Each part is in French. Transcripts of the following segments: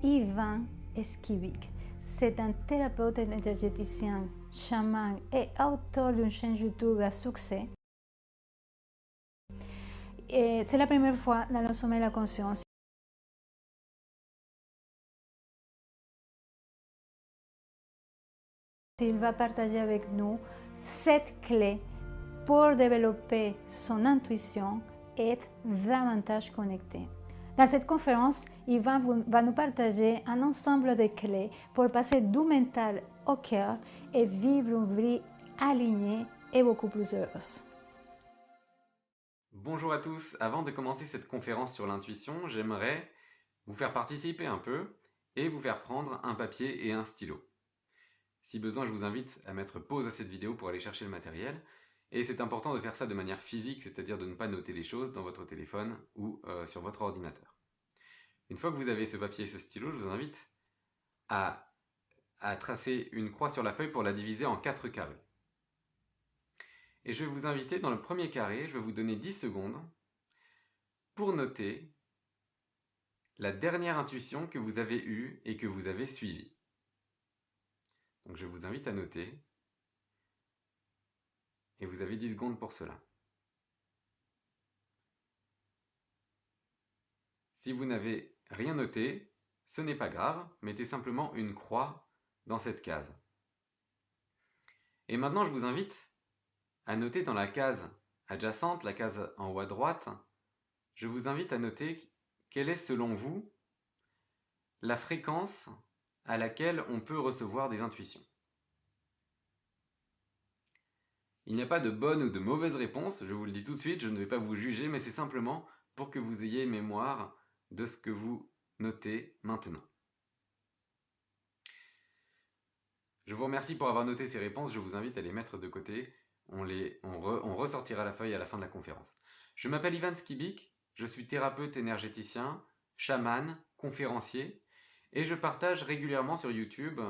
Ivan Skibik. C'est un thérapeute énergéticien, chaman et auteur d'une chaîne YouTube à succès. Et c'est la première fois dans le sommet de la conscience. Il va partager avec nous 7 clés pour développer son intuition et être davantage connecté. Dans cette conférence, il va nous partager un ensemble de clés pour passer du mental au cœur et vivre une vie alignée et beaucoup plus heureuse. Bonjour à tous, avant de commencer cette conférence sur l'intuition, j'aimerais vous faire participer un peu et vous faire prendre un papier et un stylo. Si besoin, je vous invite à mettre pause à cette vidéo pour aller chercher le matériel. Et c'est important de faire ça de manière physique, c'est-à-dire de ne pas noter les choses dans votre téléphone ou sur votre ordinateur. Une fois que vous avez ce papier et ce stylo, je vous invite à tracer une croix sur la feuille pour la diviser en 4 carrés. Et je vais vous inviter dans le premier carré, je vais vous donner 10 secondes pour noter la dernière intuition que vous avez eue et que vous avez suivie. Donc je vous invite à noter. Et vous avez 10 secondes pour cela. Si vous n'avez rien noté, ce n'est pas grave, mettez simplement une croix dans cette case. Et maintenant, je vous invite à noter dans la case adjacente, la case en haut à droite, je vous invite à noter quelle est selon vous la fréquence à laquelle on peut recevoir des intuitions. Il n'y a pas de bonne ou de mauvaise réponse, je vous le dis tout de suite, je ne vais pas vous juger, mais c'est simplement pour que vous ayez mémoire de ce que vous notez maintenant. Je vous remercie pour avoir noté ces réponses, je vous invite à les mettre de côté, on ressortira la feuille à la fin de la conférence. Je m'appelle Ivan Skibik, je suis thérapeute énergéticien, chaman, conférencier, et je partage régulièrement sur YouTube,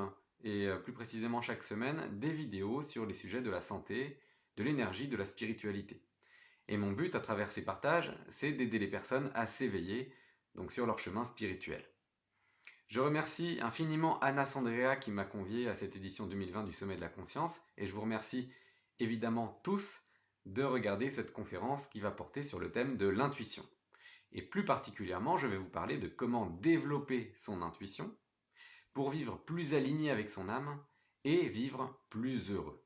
et plus précisément chaque semaine, des vidéos sur les sujets de la santé, de l'énergie, de la spiritualité. Et mon but à travers ces partages, c'est d'aider les personnes à s'éveiller, donc sur leur chemin spirituel. Je remercie infiniment Anna Sandrea qui m'a convié à cette édition 2020 du Sommet de la Conscience, et je vous remercie évidemment tous de regarder cette conférence qui va porter sur le thème de l'intuition. Et plus particulièrement, je vais vous parler de comment développer son intuition pour vivre plus aligné avec son âme et vivre plus heureux.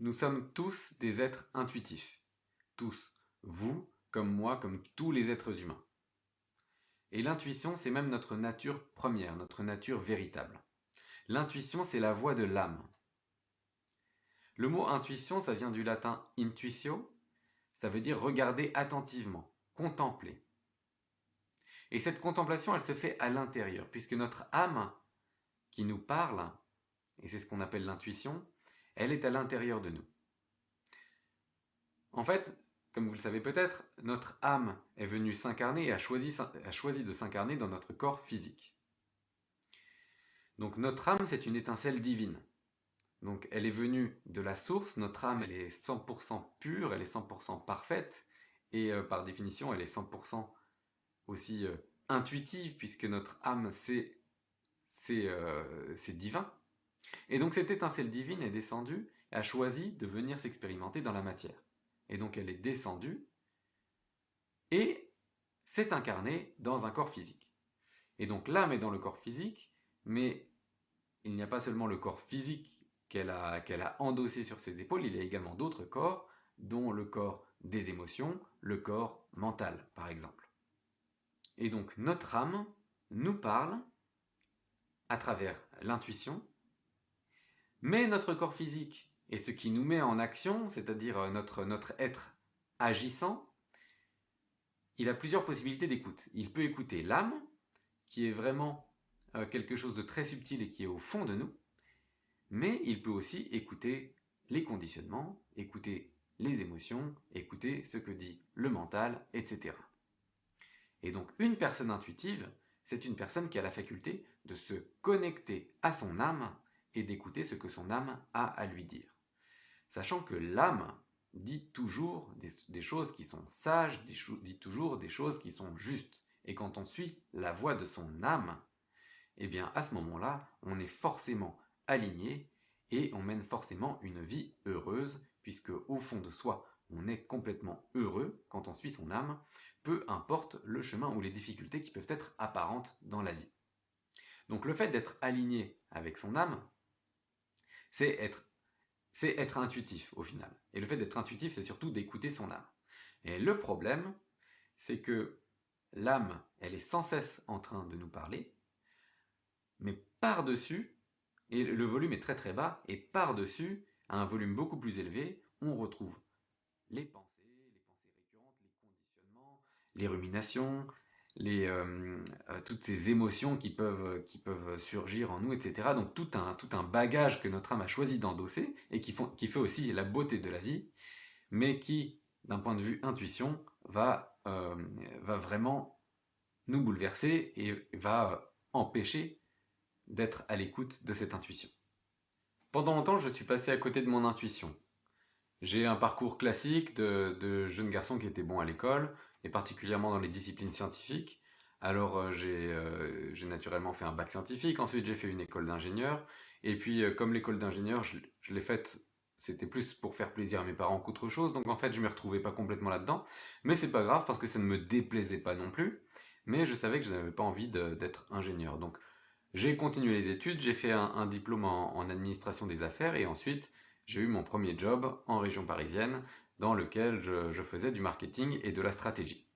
Nous sommes tous des êtres intuitifs. Tous. Vous, comme moi, comme tous les êtres humains. Et l'intuition, c'est même notre nature première, notre nature véritable. L'intuition, c'est la voix de l'âme. Le mot intuition, ça vient du latin intuitio, ça veut dire regarder attentivement, contempler. Et cette contemplation, elle se fait à l'intérieur, puisque notre âme qui nous parle, et c'est ce qu'on appelle l'intuition, elle est à l'intérieur de nous. En fait, comme vous le savez peut-être, notre âme est venue s'incarner et a choisi de s'incarner dans notre corps physique. Donc notre âme, c'est une étincelle divine. Donc elle est venue de la source, notre âme elle est 100% pure, elle est 100% parfaite, et par définition elle est 100% aussi intuitive, puisque notre âme c'est divin. Et donc cette étincelle divine est descendue et a choisi de venir s'expérimenter dans la matière. Et donc elle est descendue et s'est incarnée dans un corps physique. Et donc l'âme est dans le corps physique, mais il n'y a pas seulement le corps physique qu'elle a endossé sur ses épaules, il y a également d'autres corps, dont le corps des émotions, le corps mental par exemple. Et donc notre âme nous parle à travers l'intuition, mais notre corps physique et ce qui nous met en action, c'est-à-dire notre être agissant, il a plusieurs possibilités d'écoute. Il peut écouter l'âme, qui est vraiment quelque chose de très subtil et qui est au fond de nous, mais il peut aussi écouter les conditionnements, écouter les émotions, écouter ce que dit le mental, etc. Et donc une personne intuitive, c'est une personne qui a la faculté de se connecter à son âme et d'écouter ce que son âme a à lui dire. Sachant que l'âme dit toujours des choses qui sont sages, dit toujours des choses qui sont justes. Et quand on suit la voix de son âme, eh bien à ce moment-là, on est forcément aligné et on mène forcément une vie heureuse, puisque au fond de soi, on est complètement heureux quand on suit son âme, peu importe le chemin ou les difficultés qui peuvent être apparentes dans la vie. Donc le fait d'être aligné avec son âme, c'est être intuitif au final. Et le fait d'être intuitif, c'est surtout d'écouter son âme. Et le problème, c'est que l'âme, elle est sans cesse en train de nous parler, mais par-dessus, et le volume est très très bas, et par-dessus, à un volume beaucoup plus élevé, on retrouve les pensées récurrentes, les conditionnements, les ruminations, toutes ces émotions qui peuvent surgir en nous, etc. Donc tout un bagage que notre âme a choisi d'endosser, et qui fait aussi la beauté de la vie, mais qui, d'un point de vue intuition, va vraiment nous bouleverser et va empêcher d'être à l'écoute de cette intuition. Pendant longtemps, je suis passé à côté de mon intuition. J'ai un parcours classique de jeune garçon qui était bon à l'école, et particulièrement dans les disciplines scientifiques. Alors j'ai naturellement fait un bac scientifique, ensuite j'ai fait une école d'ingénieur, et puis comme l'école d'ingénieur, je l'ai faite, c'était plus pour faire plaisir à mes parents qu'autre chose, donc en fait je ne me retrouvais pas complètement là-dedans, mais c'est pas grave parce que ça ne me déplaisait pas non plus, mais je savais que je n'avais pas envie d'être ingénieur. Donc j'ai continué les études, j'ai fait un diplôme en administration des affaires, et ensuite j'ai eu mon premier job en région parisienne dans lequel je faisais du marketing et de la stratégie.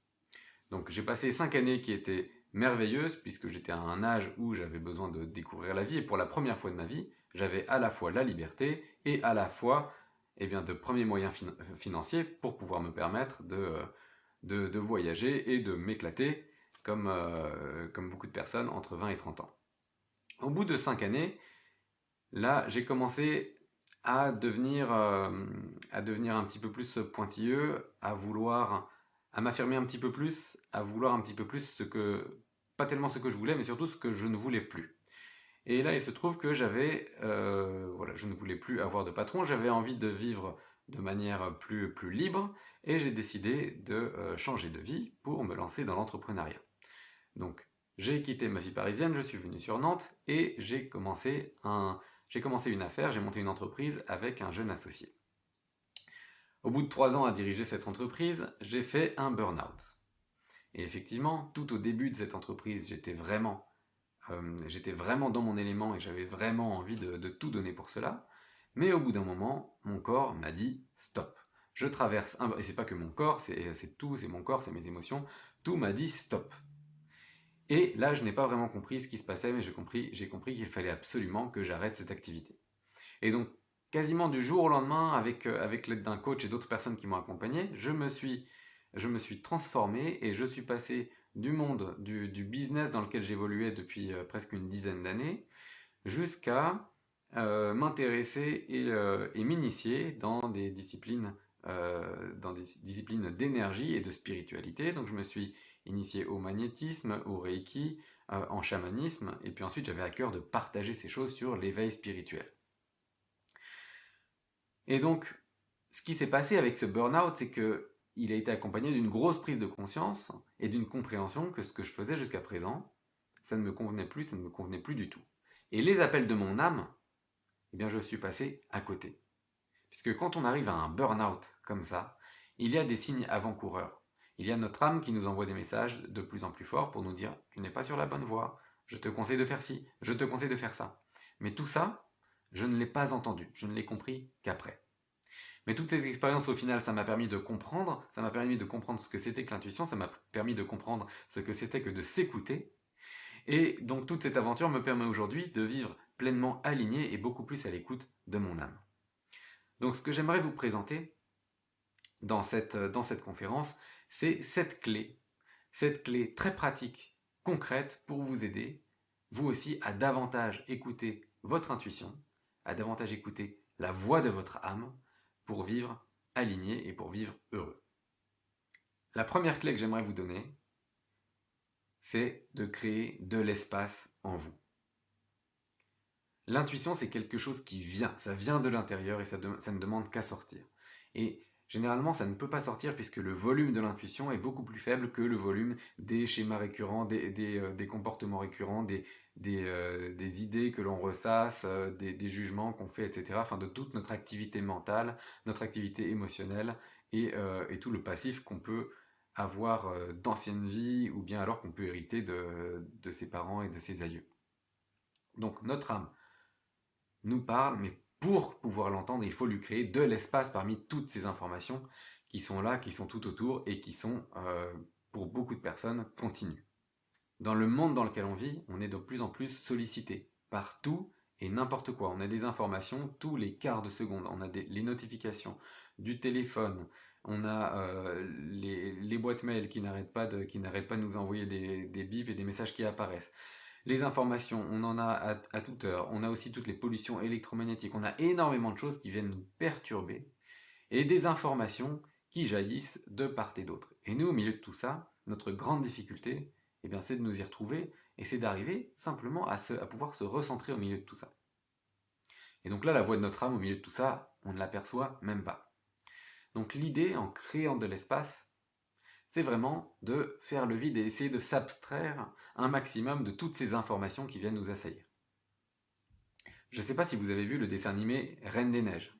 Donc j'ai passé 5 années qui étaient merveilleuses puisque j'étais à un âge où j'avais besoin de découvrir la vie, et pour la première fois de ma vie, j'avais à la fois la liberté et à la fois de premiers moyens financiers pour pouvoir me permettre de voyager et de m'éclater comme beaucoup de personnes entre 20 et 30 ans. Au bout de 5 années, là j'ai commencé à devenir un petit peu plus pointilleux, à m'affirmer un petit peu plus, à vouloir un petit peu plus pas tellement ce que je voulais, mais surtout ce que je ne voulais plus. Et là, il se trouve que je ne voulais plus avoir de patron, j'avais envie de vivre de manière plus libre, et j'ai décidé de changer de vie pour me lancer dans l'entrepreneuriat. Donc, j'ai quitté ma vie parisienne, je suis venu sur Nantes, et j'ai commencé une affaire, j'ai monté une entreprise avec un jeune associé. Au bout de 3 ans à diriger cette entreprise, j'ai fait un burn-out. Et effectivement, tout au début de cette entreprise, j'étais vraiment dans mon élément et j'avais vraiment envie de tout donner pour cela. Mais au bout d'un moment, mon corps m'a dit stop. Je traverse et c'est pas que mon corps, c'est tout, c'est mon corps, c'est mes émotions. Tout m'a dit stop. Et là, je n'ai pas vraiment compris ce qui se passait, mais j'ai compris qu'il fallait absolument que j'arrête cette activité. Et donc, quasiment du jour au lendemain, avec l'aide d'un coach et d'autres personnes qui m'ont accompagné, je me suis transformé et je suis passé du monde du business dans lequel j'évoluais depuis presque une dizaine d'années, jusqu'à m'intéresser et m'initier dans des disciplines d'énergie et de spiritualité. Donc je me suis initié au magnétisme, au reiki, en chamanisme, et puis ensuite j'avais à cœur de partager ces choses sur l'éveil spirituel. Et donc, ce qui s'est passé avec ce burn-out, c'est qu'il a été accompagné d'une grosse prise de conscience et d'une compréhension que ce que je faisais jusqu'à présent, ça ne me convenait plus du tout. Et les appels de mon âme, eh bien je suis passé à côté. Puisque quand on arrive à un burn-out comme ça, il y a des signes avant-coureurs. Il y a notre âme qui nous envoie des messages de plus en plus forts pour nous dire « Tu n'es pas sur la bonne voie, je te conseille de faire ci, je te conseille de faire ça. » Mais tout ça, je ne l'ai pas entendu, je ne l'ai compris qu'après. Mais toutes ces expériences, au final, ça m'a permis de comprendre ce que c'était que l'intuition, ça m'a permis de comprendre ce que c'était que de s'écouter. Et donc toute cette aventure me permet aujourd'hui de vivre pleinement aligné et beaucoup plus à l'écoute de mon âme. Donc ce que j'aimerais vous présenter dans cette conférence, c'est cette clé très pratique, concrète, pour vous aider, vous aussi, à davantage écouter votre intuition, à davantage écouter la voix de votre âme, pour vivre aligné et pour vivre heureux. La première clé que j'aimerais vous donner, c'est de créer de l'espace en vous. L'intuition, c'est quelque chose qui vient, ça vient de l'intérieur et ça ne demande qu'à sortir. Et généralement, ça ne peut pas sortir puisque le volume de l'intuition est beaucoup plus faible que le volume des schémas récurrents, des comportements récurrents, des idées que l'on ressasse, des jugements qu'on fait, etc. Enfin, de toute notre activité mentale, notre activité émotionnelle et tout le passif qu'on peut avoir d'anciennes vies ou bien alors qu'on peut hériter de ses parents et de ses aïeux. Donc notre âme nous parle, mais pour pouvoir l'entendre, il faut lui créer de l'espace parmi toutes ces informations qui sont là, qui sont tout autour et qui sont, pour beaucoup de personnes, continues. Dans le monde dans lequel on vit, on est de plus en plus sollicité par tout et n'importe quoi. On a des informations tous les quarts de seconde, on a les notifications du téléphone, on a les boîtes mail qui n'arrêtent pas de nous envoyer des bips et des messages qui apparaissent. Les informations, on en a à toute heure. On a aussi toutes les pollutions électromagnétiques. On a énormément de choses qui viennent nous perturber et des informations qui jaillissent de part et d'autre. Et nous, au milieu de tout ça, notre grande difficulté, eh bien, c'est de nous y retrouver et c'est d'arriver simplement à pouvoir se recentrer au milieu de tout ça. Et donc là, la voix de notre âme au milieu de tout ça, on ne l'aperçoit même pas. Donc l'idée, en créant de l'espace, c'est vraiment de faire le vide et essayer de s'abstraire un maximum de toutes ces informations qui viennent nous assaillir. Je ne sais pas si vous avez vu le dessin animé Reine des Neiges.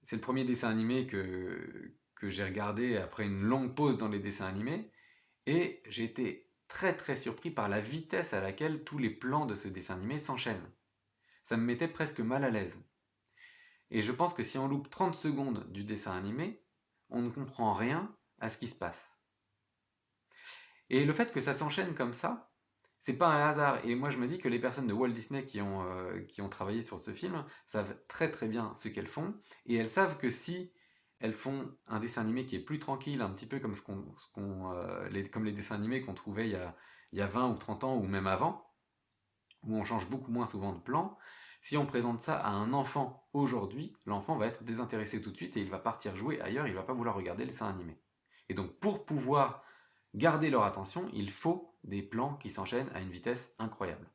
C'est le premier dessin animé que j'ai regardé après une longue pause dans les dessins animés, et j'ai été très très surpris par la vitesse à laquelle tous les plans de ce dessin animé s'enchaînent. Ça me mettait presque mal à l'aise. Et je pense que si on loupe 30 secondes du dessin animé, on ne comprend rien à ce qui se passe. Et le fait que ça s'enchaîne comme ça, c'est pas un hasard. Et moi je me dis que les personnes de Walt Disney qui ont travaillé sur ce film savent très très bien ce qu'elles font. Et elles savent que si elles font un dessin animé qui est plus tranquille, un petit peu comme, comme les dessins animés qu'on trouvait il y a 20 ou 30 ans ou même avant, où on change beaucoup moins souvent de plan, si on présente ça à un enfant aujourd'hui, l'enfant va être désintéressé tout de suite et il va partir jouer ailleurs, il va pas vouloir regarder le dessin animé. Et donc pour pouvoir garder leur attention, il faut des plans qui s'enchaînent à une vitesse incroyable.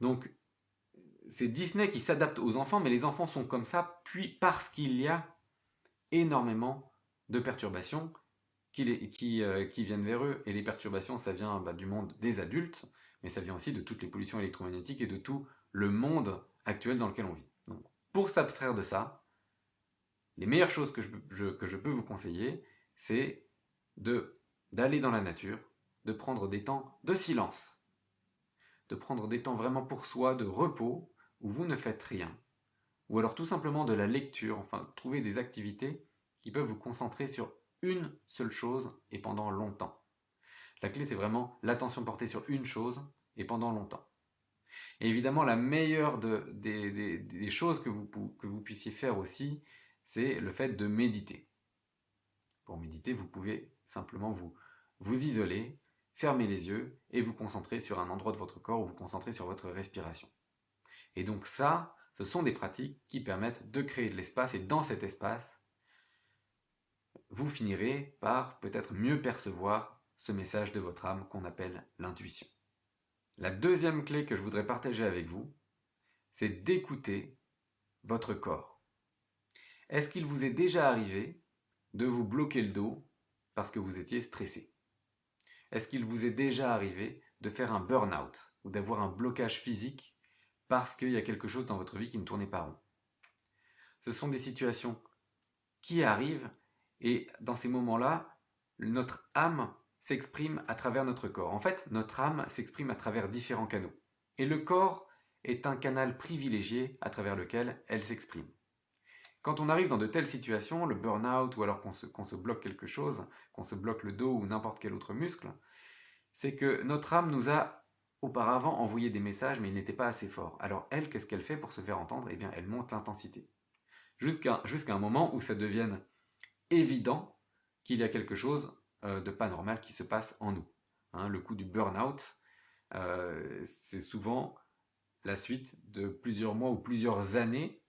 Donc c'est Disney qui s'adapte aux enfants, mais les enfants sont comme ça, puis parce qu'il y a énormément de perturbations qui viennent vers eux. Et les perturbations, ça vient du monde des adultes, mais ça vient aussi de toutes les pollutions électromagnétiques et de tout le monde actuel dans lequel on vit. Donc, pour s'abstraire de ça, les meilleures choses que je peux vous conseiller, c'est d'aller dans la nature, de prendre des temps de silence, de prendre des temps vraiment pour soi, de repos, où vous ne faites rien. Ou alors tout simplement de la lecture, enfin trouver des activités qui peuvent vous concentrer sur une seule chose et pendant longtemps. La clé, c'est vraiment l'attention portée sur une chose et pendant longtemps. Et évidemment, la meilleure des choses que vous puissiez faire aussi, c'est le fait de méditer. Pour méditer, vous pouvez simplement vous isoler, fermer les yeux et vous concentrer sur un endroit de votre corps ou vous concentrer sur votre respiration. Et donc ça, ce sont des pratiques qui permettent de créer de l'espace et dans cet espace, vous finirez par peut-être mieux percevoir ce message de votre âme qu'on appelle l'intuition. La deuxième clé que je voudrais partager avec vous, c'est d'écouter votre corps. Est-ce qu'il vous est déjà arrivé de vous bloquer le dos parce que vous étiez stressé? Est-ce qu'il vous est déjà arrivé de faire un burn-out ou d'avoir un blocage physique parce qu'il y a quelque chose dans votre vie qui ne tournait pas rond? Ce sont des situations qui arrivent et dans ces moments-là, notre âme s'exprime à travers notre corps. En fait, notre âme s'exprime à travers différents canaux. Et le corps est un canal privilégié à travers lequel elle s'exprime. Quand on arrive dans de telles situations, le burn-out ou alors qu'on se bloque quelque chose, qu'on se bloque le dos ou n'importe quel autre muscle, c'est que notre âme nous a auparavant envoyé des messages mais ils n'étaient pas assez forts. Alors elle, qu'est-ce qu'elle fait pour se faire entendre? Eh bien, elle monte l'intensité. Jusqu'à un moment où ça devienne évident qu'il y a quelque chose de pas normal qui se passe en nous. Le coup du burn-out, c'est souvent la suite de plusieurs mois ou plusieurs années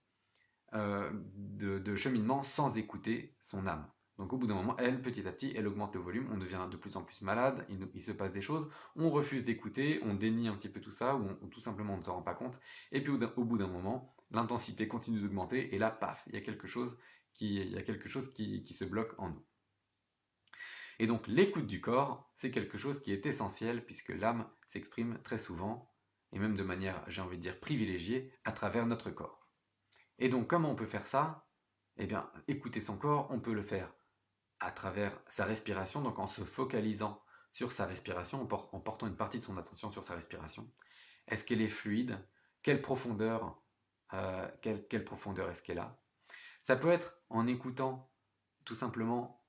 de cheminement sans écouter son âme. Donc au bout d'un moment, elle, petit à petit, elle augmente le volume, on devient de plus en plus malade, il se passe des choses, on refuse d'écouter, on dénie un petit peu tout ça, ou tout simplement on ne s'en rend pas compte, et puis au bout d'un moment, l'intensité continue d'augmenter, et là, paf, il y a quelque chose qui se bloque en nous. Et donc l'écoute du corps, c'est quelque chose qui est essentiel puisque l'âme s'exprime très souvent, et même de manière, j'ai envie de dire, privilégiée, à travers notre corps. Et donc comment on peut faire ça? Eh bien, écouter son corps, on peut le faire à travers sa respiration, donc en se focalisant sur sa respiration, en portant une partie de son attention sur sa respiration. Est-ce qu'elle est fluide? Quelle profondeur, quelle profondeur est-ce qu'elle a? Ça peut être en écoutant tout simplement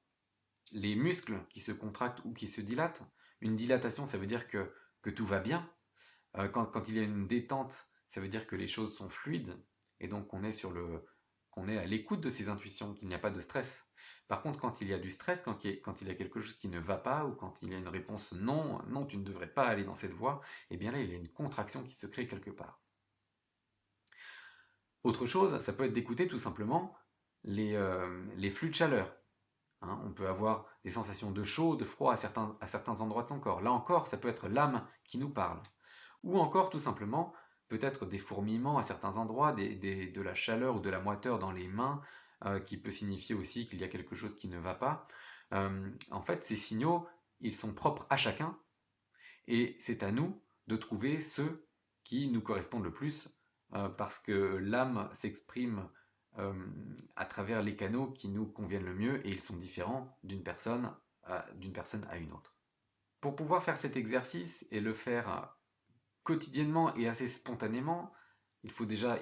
les muscles qui se contractent ou qui se dilatent. Une dilatation, ça veut dire que tout va bien. Quand il y a une détente, ça veut dire que les choses sont fluides et donc qu'on est à l'écoute de ses intuitions, qu'il n'y a pas de stress. Par contre, quand il y a du stress, quand il y a quelque chose qui ne va pas ou quand il y a une réponse non, non, tu ne devrais pas aller dans cette voie, eh bien là, il y a une contraction qui se crée quelque part. Autre chose, ça peut être d'écouter tout simplement les flux de chaleur. Hein, on peut avoir des sensations de chaud, de froid à certains endroits de son corps. Là encore, ça peut être l'âme qui nous parle. Ou encore, tout simplement, peut-être des fourmillements à certains endroits, de la chaleur ou de la moiteur dans les mains, qui peut signifier aussi qu'il y a quelque chose qui ne va pas. En fait, ces signaux, ils sont propres à chacun, et c'est à nous de trouver ceux qui nous correspondent le plus, parce que l'âme s'exprime à travers les canaux qui nous conviennent le mieux, et ils sont différents d'une personne à une autre. Pour pouvoir faire cet exercice et le faire quotidiennement et assez spontanément, il faut déjà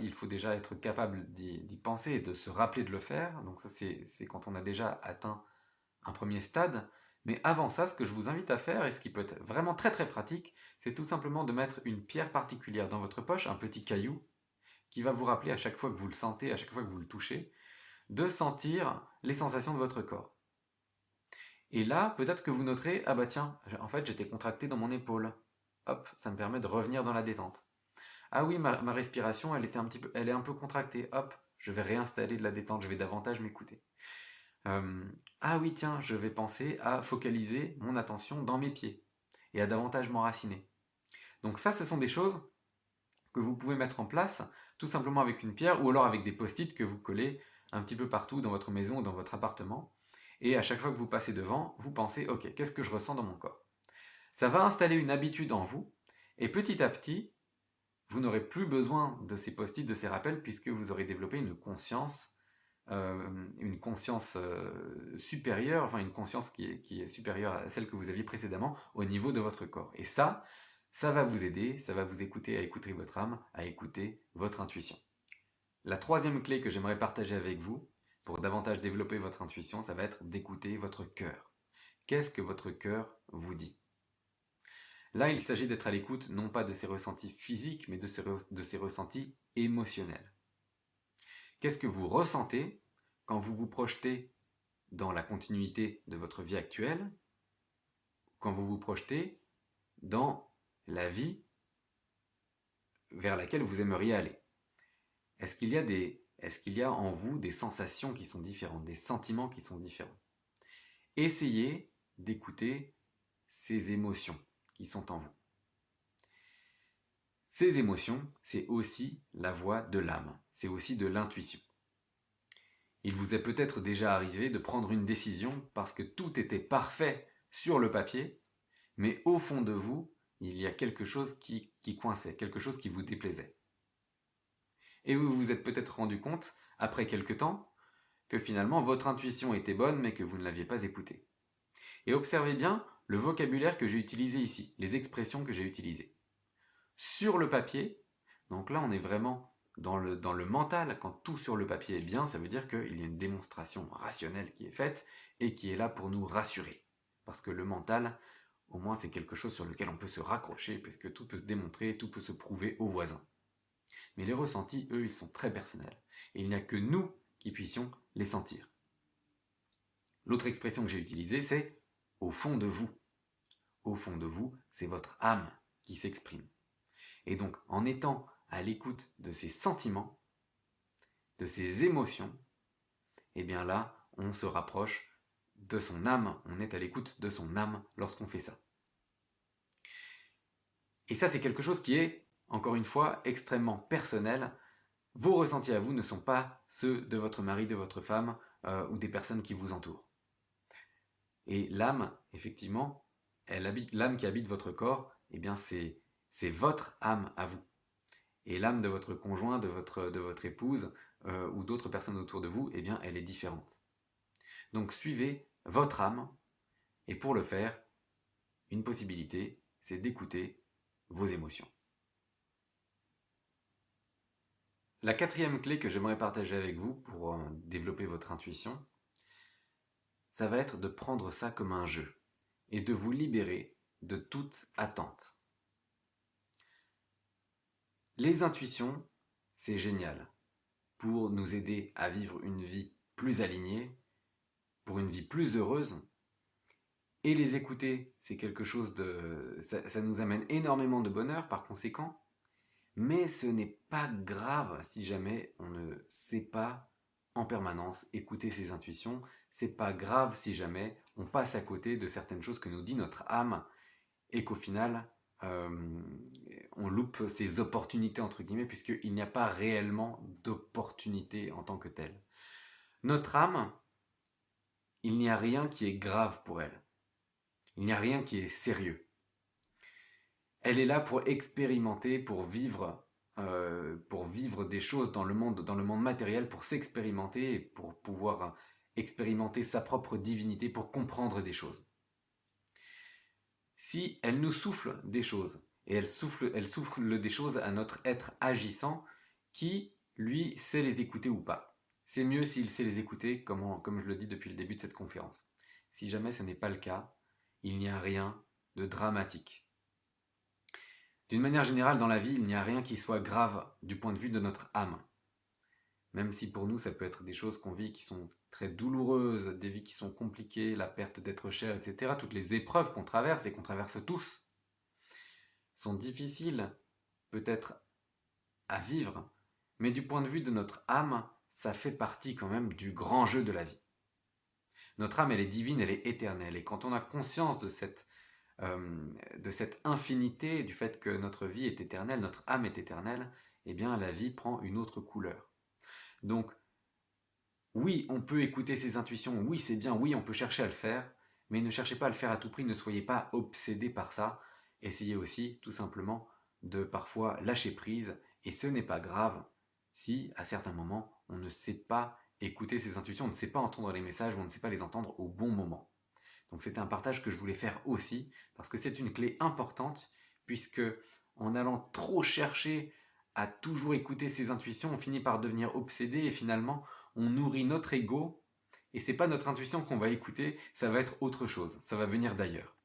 être capable d'y penser et de se rappeler de le faire. Donc ça, c'est quand on a déjà atteint un premier stade. Mais avant ça, ce que je vous invite à faire, et ce qui peut être vraiment très très pratique, c'est tout simplement de mettre une pierre particulière dans votre poche, un petit caillou, qui va vous rappeler à chaque fois que vous le sentez, à chaque fois que vous le touchez, de sentir les sensations de votre corps. Et là, peut-être que vous noterez, ah bah tiens, en fait j'étais contracté dans mon épaule. Hop, ça me permet de revenir dans la détente. Ah oui, ma respiration, elle est un peu contractée. Hop, je vais réinstaller de la détente, je vais davantage m'écouter. Ah oui, tiens, je vais penser à focaliser mon attention dans mes pieds et à davantage m'enraciner. Donc ça, ce sont des choses que vous pouvez mettre en place tout simplement avec une pierre ou alors avec des post-it que vous collez un petit peu partout dans votre maison ou dans votre appartement. Et à chaque fois que vous passez devant, vous pensez, ok, qu'est-ce que je ressens dans mon corps? Ça va installer une habitude en vous et petit à petit, vous n'aurez plus besoin de ces post-it, de ces rappels, puisque vous aurez développé une conscience supérieure, enfin une conscience qui est supérieure à celle que vous aviez précédemment au niveau de votre corps. Et ça va vous aider, ça va vous écouter à écouter votre âme, à écouter votre intuition. La troisième clé que j'aimerais partager avec vous, pour davantage développer votre intuition, ça va être d'écouter votre cœur. Qu'est-ce que votre cœur vous dit? Là, il s'agit d'être à l'écoute non pas de ses ressentis physiques, mais de ses ressentis émotionnels. Qu'est-ce que vous ressentez quand vous vous projetez dans la continuité de votre vie actuelle, quand vous vous projetez dans la vie vers laquelle vous aimeriez aller? Est-ce qu'il y a en vous des sensations qui sont différentes, des sentiments qui sont différents? Essayez d'écouter ces émotions qui sont en vous. Ces émotions, c'est aussi la voix de l'âme, c'est aussi de l'intuition. Il vous est peut-être déjà arrivé de prendre une décision parce que tout était parfait sur le papier, mais au fond de vous, il y a quelque chose qui coinçait, quelque chose qui vous déplaisait. Et vous vous êtes peut-être rendu compte, après quelque temps, que finalement votre intuition était bonne mais que vous ne l'aviez pas écoutée. Et observez bien le vocabulaire que j'ai utilisé ici, les expressions que j'ai utilisées. Sur le papier, donc là on est vraiment dans le mental, quand tout sur le papier est bien, ça veut dire qu'il y a une démonstration rationnelle qui est faite et qui est là pour nous rassurer. Parce que le mental, au moins c'est quelque chose sur lequel on peut se raccrocher, parce que tout peut se démontrer, tout peut se prouver aux voisins. Mais les ressentis, eux, ils sont très personnels. Et il n'y a que nous qui puissions les sentir. L'autre expression que j'ai utilisée, c'est « au fond de vous ». Au fond de vous, c'est votre âme qui s'exprime. Et donc, en étant à l'écoute de ces sentiments, de ces émotions, et bien là, on se rapproche de son âme, on est à l'écoute de son âme lorsqu'on fait ça. Et ça, c'est quelque chose qui est, encore une fois, extrêmement personnel. Vos ressentis à vous ne sont pas ceux de votre mari, de votre femme ou des personnes qui vous entourent. Et l'âme, effectivement, l'âme qui habite votre corps, eh bien c'est votre âme à vous. Et l'âme de votre conjoint, de votre épouse ou d'autres personnes autour de vous, eh bien elle est différente. Donc suivez votre âme, et pour le faire, une possibilité, c'est d'écouter vos émotions. La quatrième clé que j'aimerais partager avec vous pour développer votre intuition, ça va être de prendre ça comme un jeu et de vous libérer de toute attente. Les intuitions, c'est génial pour nous aider à vivre une vie plus alignée, pour une vie plus heureuse. Et les écouter, c'est quelque chose de... ça nous amène énormément de bonheur par conséquent. Mais ce n'est pas grave si jamais on ne sait pas en permanence écouter ses intuitions. C'est pas grave si jamais on passe à côté de certaines choses que nous dit notre âme et qu'au final on loupe ces opportunités entre guillemets puisqu'il n'y a pas réellement d'opportunité en tant que telle. Notre âme, il n'y a rien qui est grave pour elle. Il n'y a rien qui est sérieux. Elle est là pour expérimenter, pour vivre des choses dans le monde matériel, pour s'expérimenter et pour pouvoir expérimenter sa propre divinité, pour comprendre des choses. Si elle nous souffle des choses, et elle souffle des choses à notre être agissant, qui, lui, sait les écouter ou pas. C'est mieux s'il sait les écouter, comme je le dis depuis le début de cette conférence. Si jamais ce n'est pas le cas, il n'y a rien de dramatique. D'une manière générale, dans la vie, il n'y a rien qui soit grave du point de vue de notre âme. Même si pour nous, ça peut être des choses qu'on vit qui sont très douloureuses, des vies qui sont compliquées, la perte d'être cher, etc. Toutes les épreuves qu'on traverse et qu'on traverse tous sont difficiles, peut-être, à vivre. Mais du point de vue de notre âme, ça fait partie quand même du grand jeu de la vie. Notre âme, elle est divine, elle est éternelle. Et quand on a conscience de cette infinité, du fait que notre vie est éternelle, notre âme est éternelle, eh bien la vie prend une autre couleur. Donc, oui, on peut écouter ses intuitions, oui c'est bien, oui on peut chercher à le faire, mais ne cherchez pas à le faire à tout prix, ne soyez pas obsédé par ça, essayez aussi tout simplement de parfois lâcher prise, et ce n'est pas grave si à certains moments on ne sait pas écouter ses intuitions, on ne sait pas entendre les messages ou on ne sait pas les entendre au bon moment. Donc c'était un partage que je voulais faire aussi, parce que c'est une clé importante, puisque en allant trop chercher à toujours écouter ses intuitions, on finit par devenir obsédé et finalement on nourrit notre ego, et c'est pas notre intuition qu'on va écouter, ça va être autre chose, ça va venir d'ailleurs.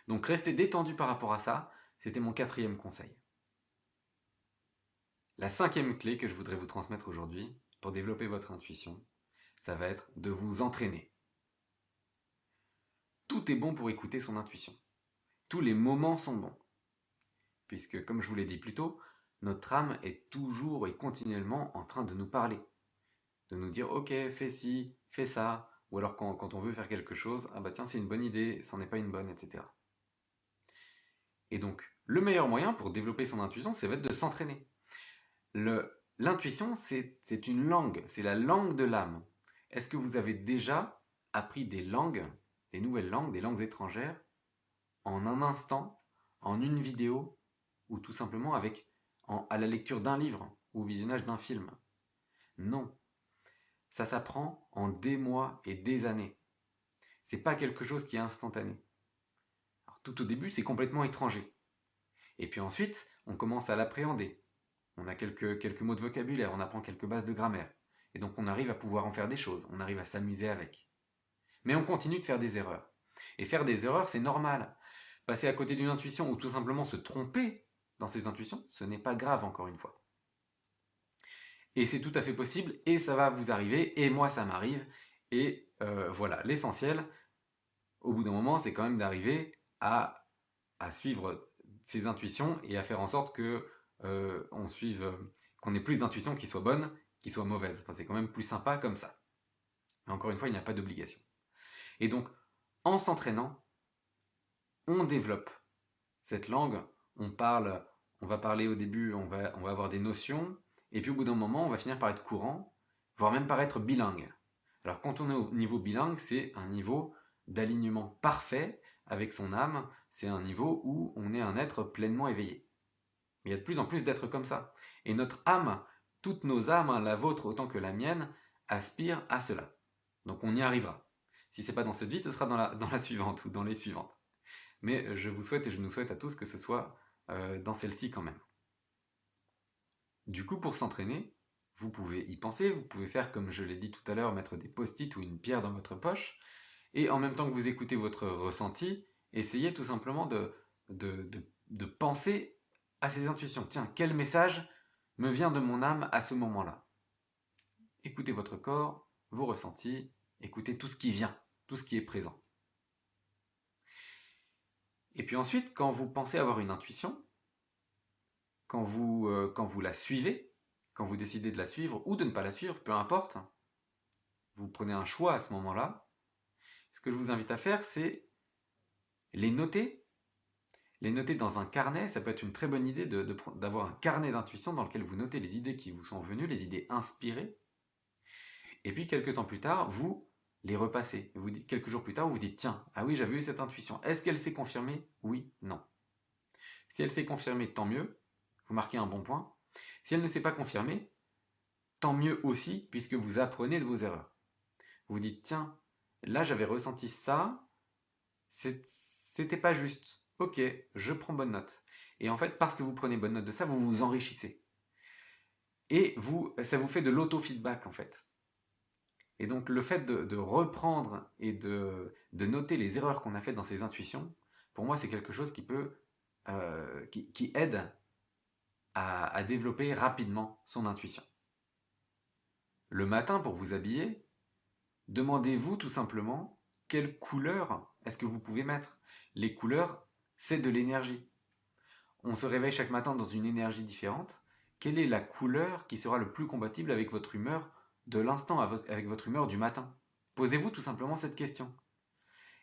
Donc restez détendu par rapport à ça, c'était mon quatrième conseil. La cinquième clé que je voudrais vous transmettre aujourd'hui, pour développer votre intuition, ça va être de vous entraîner. Tout est bon pour écouter son intuition. Tous les moments sont bons. Puisque, comme je vous l'ai dit plus tôt, notre âme est toujours et continuellement en train de nous parler. De nous dire, ok, fais ci, fais ça. Ou alors quand on veut faire quelque chose, ah bah tiens, c'est une bonne idée, c'en est pas une bonne, etc. Et donc, le meilleur moyen pour développer son intuition, c'est de s'entraîner. L'intuition, c'est une langue, c'est la langue de l'âme. Est-ce que vous avez déjà appris des langues, des nouvelles langues, des langues étrangères, en un instant, en une vidéo, ou tout simplement à la lecture d'un livre, ou au visionnage d'un film? Non. Ça s'apprend en des mois et des années. C'est pas quelque chose qui est instantané. Alors, tout au début, c'est complètement étranger. Et puis ensuite, on commence à l'appréhender. On a quelques mots de vocabulaire, on apprend quelques bases de grammaire. Et donc on arrive à pouvoir en faire des choses, on arrive à s'amuser avec. Mais on continue de faire des erreurs. Et faire des erreurs, c'est normal. Passer à côté d'une intuition ou tout simplement se tromper dans ses intuitions, ce n'est pas grave encore une fois. Et c'est tout à fait possible, et ça va vous arriver, et moi ça m'arrive, et voilà, l'essentiel, au bout d'un moment, c'est quand même d'arriver à suivre ses intuitions et à faire en sorte que qu'on ait plus d'intuitions qui soient bonnes, qui soient mauvaises. Enfin, c'est quand même plus sympa comme ça. Mais encore une fois, il n'y a pas d'obligation. Et donc, en s'entraînant, on développe cette langue, on va parler au début, on va avoir des notions, et puis au bout d'un moment, on va finir par être courant, voire même par être bilingue. Alors quand on est au niveau bilingue, c'est un niveau d'alignement parfait avec son âme, c'est un niveau où on est un être pleinement éveillé. Il y a de plus en plus d'êtres comme ça. Et notre âme, toutes nos âmes, la vôtre autant que la mienne, aspirent à cela. Donc on y arrivera. Si ce n'est pas dans cette vie, ce sera dans la suivante ou dans les suivantes. Mais je vous souhaite et je nous souhaite à tous que ce soit dans celle-ci quand même. Du coup, pour s'entraîner, vous pouvez y penser, vous pouvez faire comme je l'ai dit tout à l'heure, mettre des post-it ou une pierre dans votre poche, et en même temps que vous écoutez votre ressenti, essayez tout simplement de penser à ces intuitions. Tiens, quel message me vient de mon âme à ce moment-là? Écoutez votre corps, vos ressentis, écoutez tout ce qui vient, tout ce qui est présent. Et puis ensuite, quand vous pensez avoir une intuition, quand vous la suivez, quand vous décidez de la suivre ou de ne pas la suivre, peu importe, vous prenez un choix à ce moment-là, ce que je vous invite à faire, c'est les noter dans un carnet. Ça peut être une très bonne idée d'avoir un carnet d'intuition dans lequel vous notez les idées qui vous sont venues, les idées inspirées, et puis quelques temps plus tard, vous les repassez. Vous dites quelques jours plus tard, vous dites tiens, ah oui, j'avais eu cette intuition. Est-ce qu'elle s'est confirmée? Oui, non. Si elle s'est confirmée, tant mieux. Vous marquez un bon point. Si elle ne s'est pas confirmée, tant mieux aussi, puisque vous apprenez de vos erreurs. Vous dites tiens, là j'avais ressenti ça, c'était pas juste. Ok, je prends bonne note. Et en fait, parce que vous prenez bonne note de ça, vous vous enrichissez. Et ça vous fait de l'auto-feedback en fait. Et donc le fait de reprendre et de noter les erreurs qu'on a faites dans ces intuitions, pour moi c'est quelque chose qui aide à développer rapidement son intuition. Le matin, pour vous habiller, demandez-vous tout simplement quelle couleur est-ce que vous pouvez mettre. Les couleurs, c'est de l'énergie. On se réveille chaque matin dans une énergie différente. Quelle est la couleur qui sera le plus compatible avec votre humeur de l'instant, avec votre humeur du matin? Posez-vous tout simplement cette question.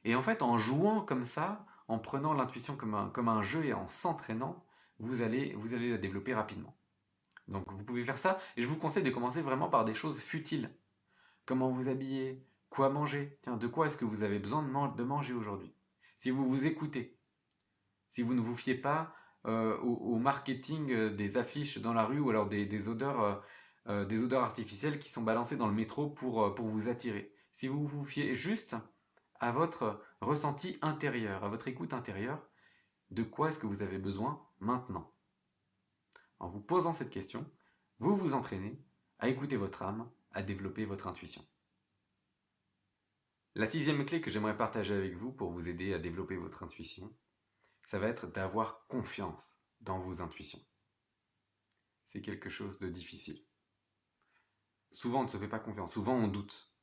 Et en fait, en jouant comme ça, en prenant l'intuition comme un jeu et en s'entraînant, vous allez la développer rapidement. Donc vous pouvez faire ça, et je vous conseille de commencer vraiment par des choses futiles. Comment vous habiller, quoi manger, tiens, de quoi est-ce que vous avez besoin de manger aujourd'hui? Si vous vous écoutez, si vous ne vous fiez pas au marketing des affiches dans la rue ou alors des odeurs artificielles qui sont balancées dans le métro pour vous attirer. Si vous vous fiez juste à votre ressenti intérieur, à votre écoute intérieure, de quoi est-ce que vous avez besoin maintenant? En vous posant cette question, vous vous entraînez à écouter votre âme, à développer votre intuition. La 6e clé que j'aimerais partager avec vous pour vous aider à développer votre intuition, ça va être d'avoir confiance dans vos intuitions. C'est quelque chose de difficile. Souvent on ne se fait pas confiance, souvent on doute.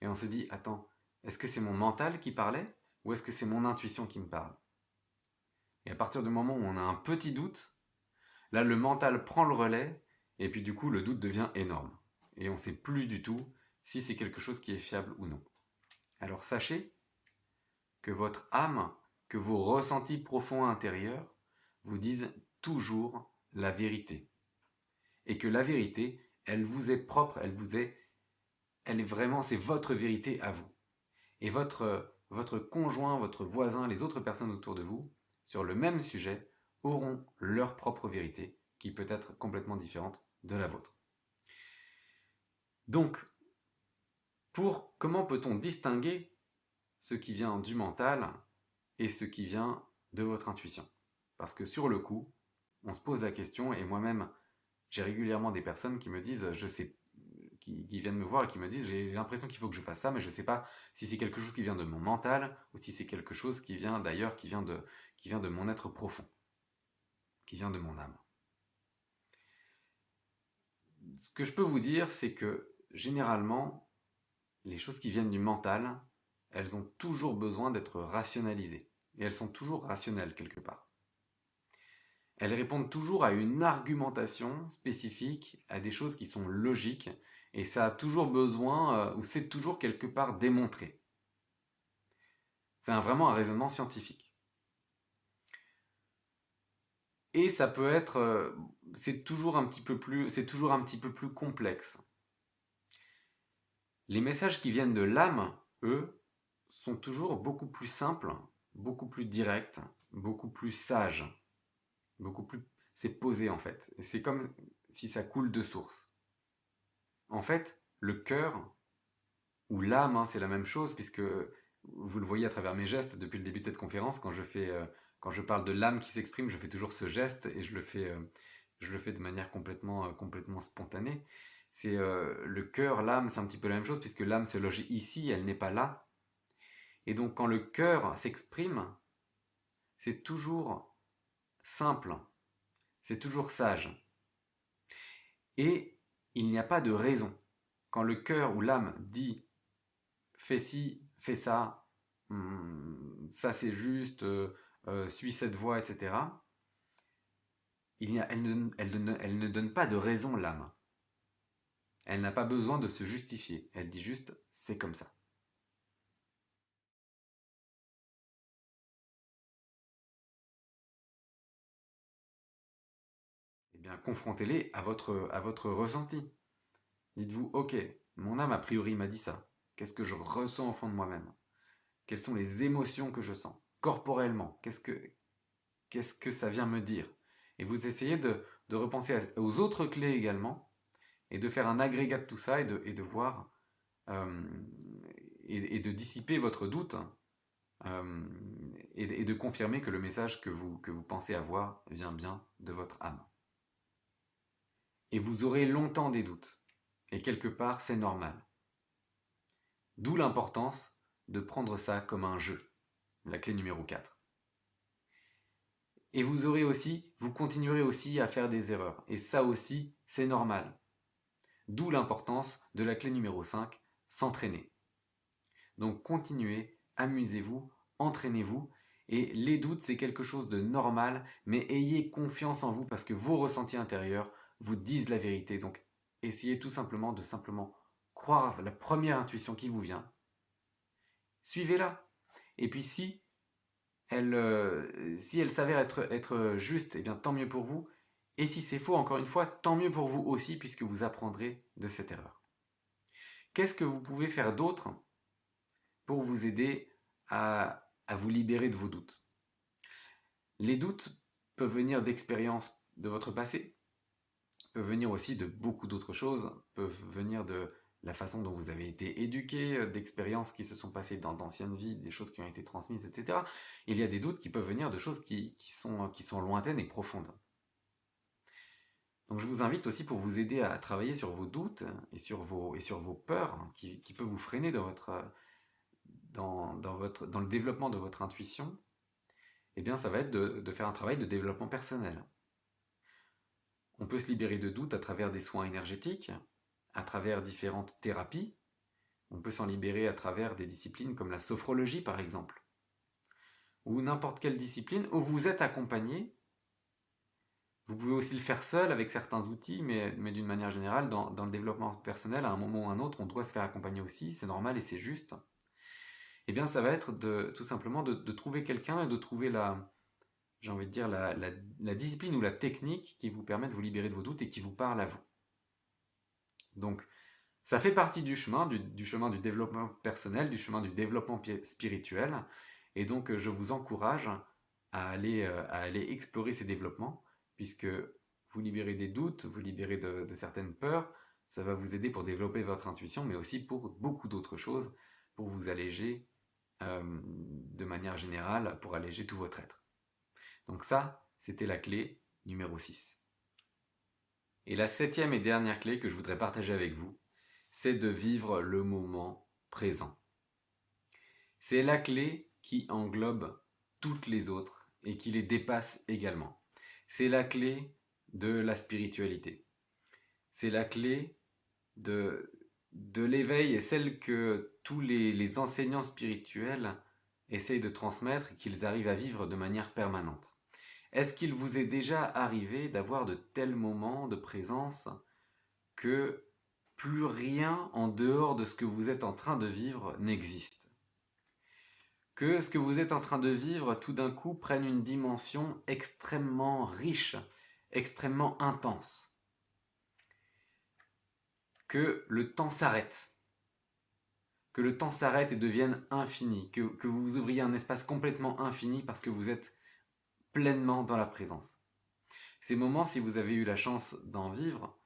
Et on se dit, attends, est-ce que c'est mon mental qui parlait ou est-ce que c'est mon intuition qui me parle? Et à partir du moment où on a un petit doute, là le mental prend le relais et puis du coup le doute devient énorme. Et on ne sait plus du tout si c'est quelque chose qui est fiable ou non. Alors sachez que votre âme, que vos ressentis profonds intérieurs vous disent toujours la vérité. Et que la vérité, elle vous est propre, elle est vraiment, c'est votre vérité à vous. Et votre conjoint, votre voisin, les autres personnes autour de vous, sur le même sujet, auront leur propre vérité, qui peut être complètement différente de la vôtre. Donc, comment peut-on distinguer ce qui vient du mental et ce qui vient de votre intuition? Parce que sur le coup, on se pose la question, et moi-même, j'ai régulièrement des personnes qui me disent, qui viennent me voir et qui me disent, j'ai l'impression qu'il faut que je fasse ça, mais je ne sais pas si c'est quelque chose qui vient de mon mental ou si c'est quelque chose qui vient d'ailleurs, qui vient de mon être profond, qui vient de mon âme. Ce que je peux vous dire, c'est que généralement, les choses qui viennent du mental, elles ont toujours besoin d'être rationalisées. Et elles sont toujours rationnelles quelque part. Elles répondent toujours à une argumentation spécifique, à des choses qui sont logiques, et ça a toujours besoin, ou c'est toujours quelque part démontré. C'est vraiment un raisonnement scientifique. Et ça peut être, c'est toujours un petit peu plus complexe. Les messages qui viennent de l'âme, eux, sont toujours beaucoup plus simples, beaucoup plus directs, beaucoup plus sages, beaucoup plus... C'est posé en fait. C'est comme si ça coule de source. En fait, le cœur, ou l'âme, hein, c'est la même chose, puisque vous le voyez à travers mes gestes depuis le début de cette conférence, quand je parle de l'âme qui s'exprime, je fais toujours ce geste et je le fais de manière complètement spontanée. C'est le cœur, l'âme, c'est un petit peu la même chose, puisque l'âme se loge ici, elle n'est pas là. Et donc quand le cœur s'exprime, c'est toujours simple, c'est toujours sage. Et il n'y a pas de raison. Quand le cœur ou l'âme dit fais ci, fais ça, ça c'est juste, suis cette voie, etc. Elle ne donne pas de raison, l'âme. Elle n'a pas besoin de se justifier. Elle dit juste c'est comme ça. Eh bien, confrontez-les à votre ressenti. Dites-vous, ok, mon âme a priori m'a dit ça. Qu'est-ce que je ressens au fond de moi-même? Quelles sont les émotions que je sens? Corporellement, qu'est-ce que ça vient me dire? Et vous essayez de repenser aux autres clés également, et de faire un agrégat de tout ça, et de voir, euh, et de dissiper votre doute, et de confirmer que le message que vous pensez avoir vient bien de votre âme. Et vous aurez longtemps des doutes. Et quelque part, c'est normal. D'où l'importance de prendre ça comme un jeu. La clé numéro 4. Et vous continuerez aussi à faire des erreurs. Et ça aussi, c'est normal. D'où l'importance de la clé numéro 5, s'entraîner. Donc continuez, amusez-vous, entraînez-vous. Et les doutes, c'est quelque chose de normal, mais ayez confiance en vous parce que vos ressentis intérieurs vous disent la vérité. Donc essayez tout simplement de croire la première intuition qui vous vient. Suivez-la. Et puis si elle s'avère être juste, eh bien tant mieux pour vous. Et si c'est faux, encore une fois, tant mieux pour vous aussi, puisque vous apprendrez de cette erreur. Qu'est-ce que vous pouvez faire d'autre pour vous aider à vous libérer de vos doutes? Les doutes peuvent venir d'expériences de votre passé, peuvent venir aussi de beaucoup d'autres choses, peuvent venir de la façon dont vous avez été éduqué, d'expériences qui se sont passées dans d'anciennes vies, des choses qui ont été transmises, etc. Il y a des doutes qui peuvent venir de choses qui sont lointaines et profondes. Donc je vous invite aussi, pour vous aider à travailler sur vos doutes et sur vos peurs qui peuvent vous freiner dans le développement de votre intuition, eh bien ça va être de faire un travail de développement personnel. On peut se libérer de doutes à travers des soins énergétiques, à travers différentes thérapies. On peut s'en libérer à travers des disciplines comme la sophrologie par exemple, ou n'importe quelle discipline où vous êtes accompagné. Vous pouvez aussi le faire seul avec certains outils, mais d'une manière générale, dans le développement personnel, à un moment ou à un autre, on doit se faire accompagner aussi, c'est normal et c'est juste. Eh bien, ça va être tout simplement de trouver quelqu'un et de trouver j'ai envie de dire, la discipline ou la technique qui vous permet de vous libérer de vos doutes et qui vous parle à vous. Donc, ça fait partie du chemin, du chemin du développement personnel, du chemin du développement spirituel. Et donc, je vous encourage à aller explorer ces développements, puisque vous libérez des doutes, vous libérez de certaines peurs, ça va vous aider pour développer votre intuition, mais aussi pour beaucoup d'autres choses, pour vous alléger de manière générale, pour alléger tout votre être. Donc ça, c'était la clé numéro 6. Et la 7e et dernière clé que je voudrais partager avec vous, c'est de vivre le moment présent. C'est la clé qui englobe toutes les autres et qui les dépasse également. C'est la clé de la spiritualité. C'est la clé de l'éveil et celle que tous les enseignants spirituels essayent de transmettre et qu'ils arrivent à vivre de manière permanente. Est-ce qu'il vous est déjà arrivé d'avoir de tels moments de présence que plus rien en dehors de ce que vous êtes en train de vivre n'existe? Que ce que vous êtes en train de vivre tout d'un coup prenne une dimension extrêmement riche, extrêmement intense? Que le temps s'arrête? que le temps s'arrête et devienne infini, que vous vous ouvriez un espace complètement infini parce que vous êtes pleinement dans la présence. Ces moments, si vous avez eu la chance d'en vivre,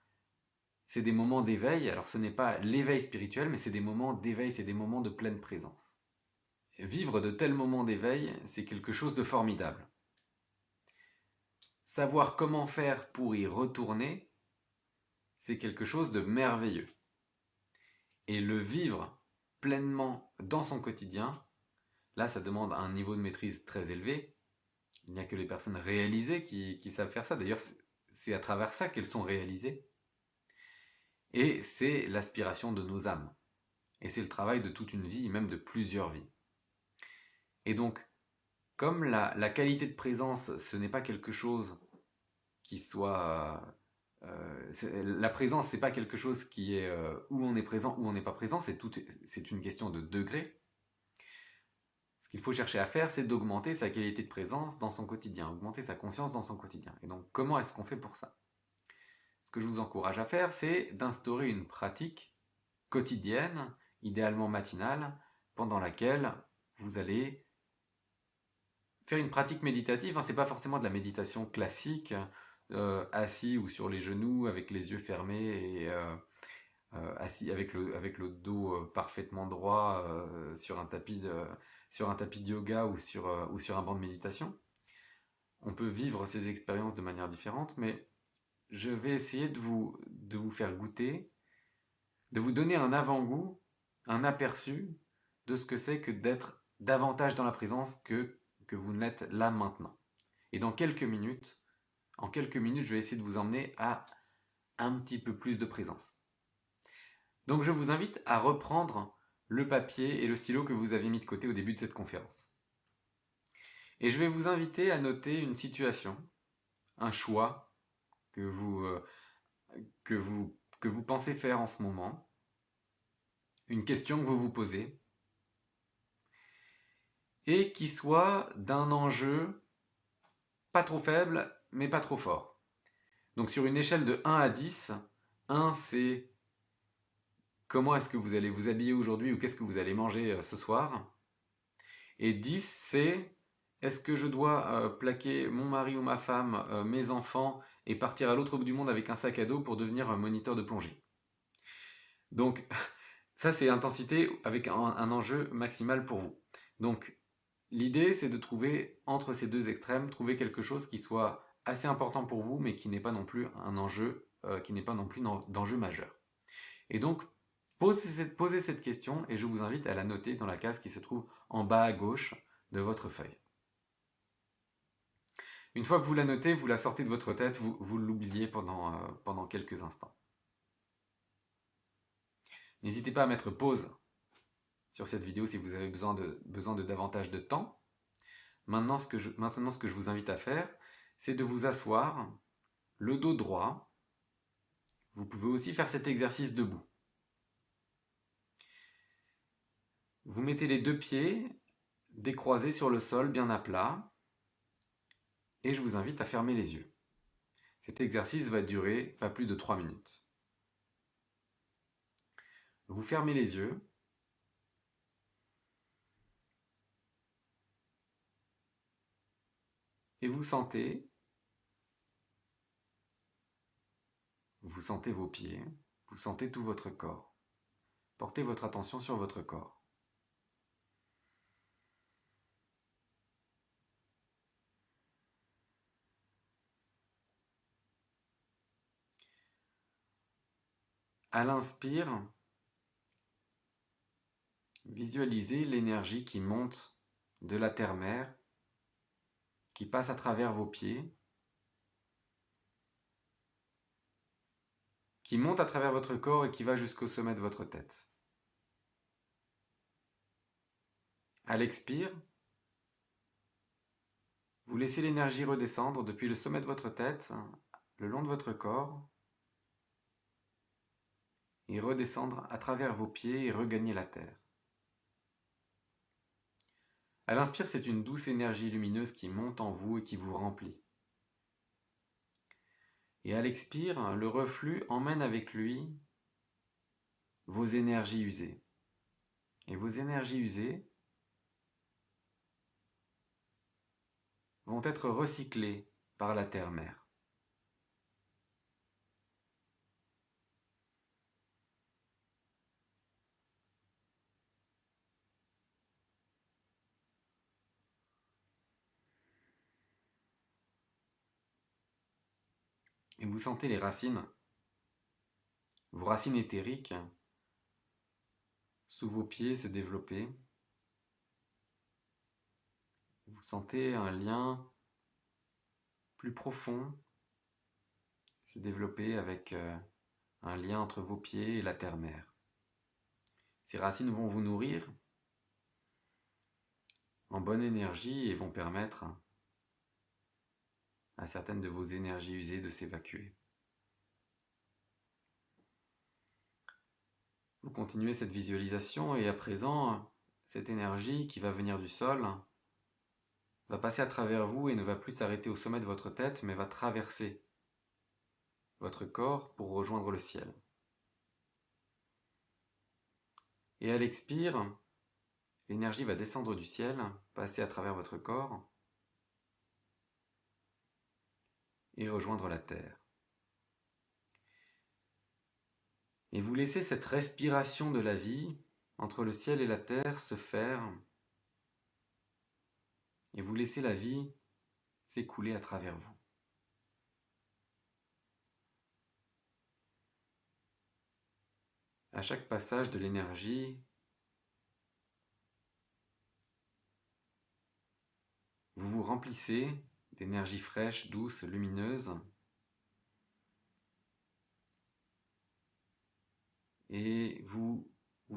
c'est des moments d'éveil. Alors ce n'est pas l'éveil spirituel, mais c'est des moments d'éveil, c'est des moments de pleine présence. Vivre de tels moments d'éveil, c'est quelque chose de formidable. Savoir comment faire pour y retourner, c'est quelque chose de merveilleux. Et le vivre pleinement dans son quotidien, là ça demande un niveau de maîtrise très élevé. Il n'y a que les personnes réalisées qui savent faire ça. D'ailleurs, c'est à travers ça qu'elles sont réalisées. Et c'est l'aspiration de nos âmes. Et c'est le travail de toute une vie, même de plusieurs vies. Et donc, comme la qualité de présence, ce n'est pas quelque chose qui soit... la présence, c'est pas quelque chose qui est où on est présent, où on n'est pas présent, c'est une question de degré. Ce qu'il faut chercher à faire, c'est d'augmenter sa qualité de présence dans son quotidien, augmenter sa conscience dans son quotidien. Et donc, comment est-ce qu'on fait pour ça? Ce que je vous encourage à faire, c'est d'instaurer une pratique quotidienne, idéalement matinale, pendant laquelle vous allez faire une pratique méditative. C'est pas forcément de la méditation classique, assis ou sur les genoux avec les yeux fermés et assis avec le dos parfaitement droit sur un tapis de yoga ou sur un banc de méditation. On peut vivre ces expériences de manière différente, mais je vais essayer de vous faire goûter, de vous donner un avant-goût, un aperçu de ce que c'est que d'être davantage dans la présence que vous ne l'êtes là maintenant. Et en quelques minutes, je vais essayer de vous emmener à un petit peu plus de présence. Donc je vous invite à reprendre le papier et le stylo que vous avez mis de côté au début de cette conférence. Et je vais vous inviter à noter une situation, un choix que vous pensez faire en ce moment, une question que vous vous posez, et qui soit d'un enjeu pas trop faible, mais pas trop fort. Donc sur une échelle de 1 à 10, 1 c'est comment est-ce que vous allez vous habiller aujourd'hui ou qu'est-ce que vous allez manger ce soir. Et 10 c'est est-ce que je dois plaquer mon mari ou ma femme, mes enfants et partir à l'autre bout du monde avec un sac à dos pour devenir un moniteur de plongée. Donc ça c'est intensité avec un enjeu maximal pour vous. Donc l'idée c'est de trouver entre ces deux extrêmes, trouver quelque chose qui soit assez important pour vous mais qui n'est pas non plus un enjeu, qui n'est pas non plus d'enjeu majeur. Et donc posez cette question et je vous invite à la noter dans la case qui se trouve en bas à gauche de votre feuille. Une fois que vous la notez, vous la sortez de votre tête, vous l'oubliez pendant quelques instants. N'hésitez pas à mettre pause sur cette vidéo si vous avez besoin de davantage de temps. Maintenant, ce que je vous invite à faire, c'est de vous asseoir, le dos droit. Vous pouvez aussi faire cet exercice debout. Vous mettez les deux pieds décroisés sur le sol, bien à plat, et je vous invite à fermer les yeux. Cet exercice va durer pas plus de 3 minutes. Vous fermez les yeux. Et vous sentez vos pieds, vous sentez tout votre corps. Portez votre attention sur votre corps. À l'inspire, visualisez l'énergie qui monte de la terre-mère, qui passe à travers vos pieds, qui monte à travers votre corps et qui va jusqu'au sommet de votre tête. À l'expire, vous laissez l'énergie redescendre depuis le sommet de votre tête, le long de votre corps, et redescendre à travers vos pieds et regagner la terre. À l'inspire, c'est une douce énergie lumineuse qui monte en vous et qui vous remplit. Et à l'expire, le reflux emmène avec lui vos énergies usées. Et vos énergies usées vont être recyclées par la terre-mère. Et vous sentez les racines, vos racines éthériques, sous vos pieds se développer. Vous sentez un lien plus profond se développer avec un lien entre vos pieds et la terre-mère. Ces racines vont vous nourrir en bonne énergie et vont permettre à certaines de vos énergies usées de s'évacuer. Vous continuez cette visualisation et à présent, cette énergie qui va venir du sol va passer à travers vous et ne va plus s'arrêter au sommet de votre tête, mais va traverser votre corps pour rejoindre le ciel. Et à l'expire, l'énergie va descendre du ciel, passer à travers votre corps et rejoindre la terre. Et vous laissez cette respiration de la vie entre le ciel et la terre se faire, et vous laissez la vie s'écouler à travers vous. À chaque passage de l'énergie, vous vous remplissez d'énergie fraîche, douce, lumineuse, et vous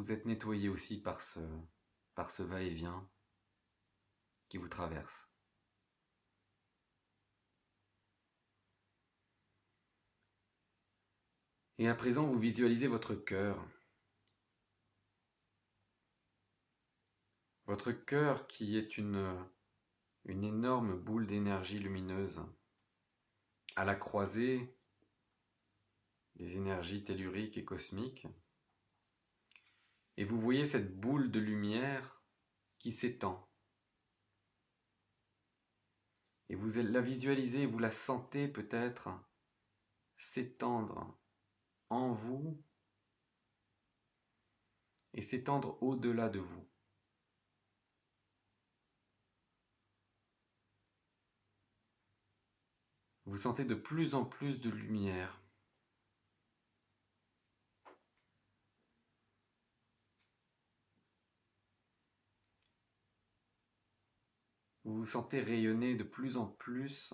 êtes nettoyé aussi par ce va-et-vient qui vous traverse. Et à présent, vous visualisez votre cœur. Votre cœur qui est une énorme boule d'énergie lumineuse à la croisée des énergies telluriques et cosmiques. Et vous voyez cette boule de lumière qui s'étend. Et vous la visualisez, vous la sentez peut-être s'étendre en vous et s'étendre au-delà de vous. Vous sentez de plus en plus de lumière. Vous vous sentez rayonner de plus en plus.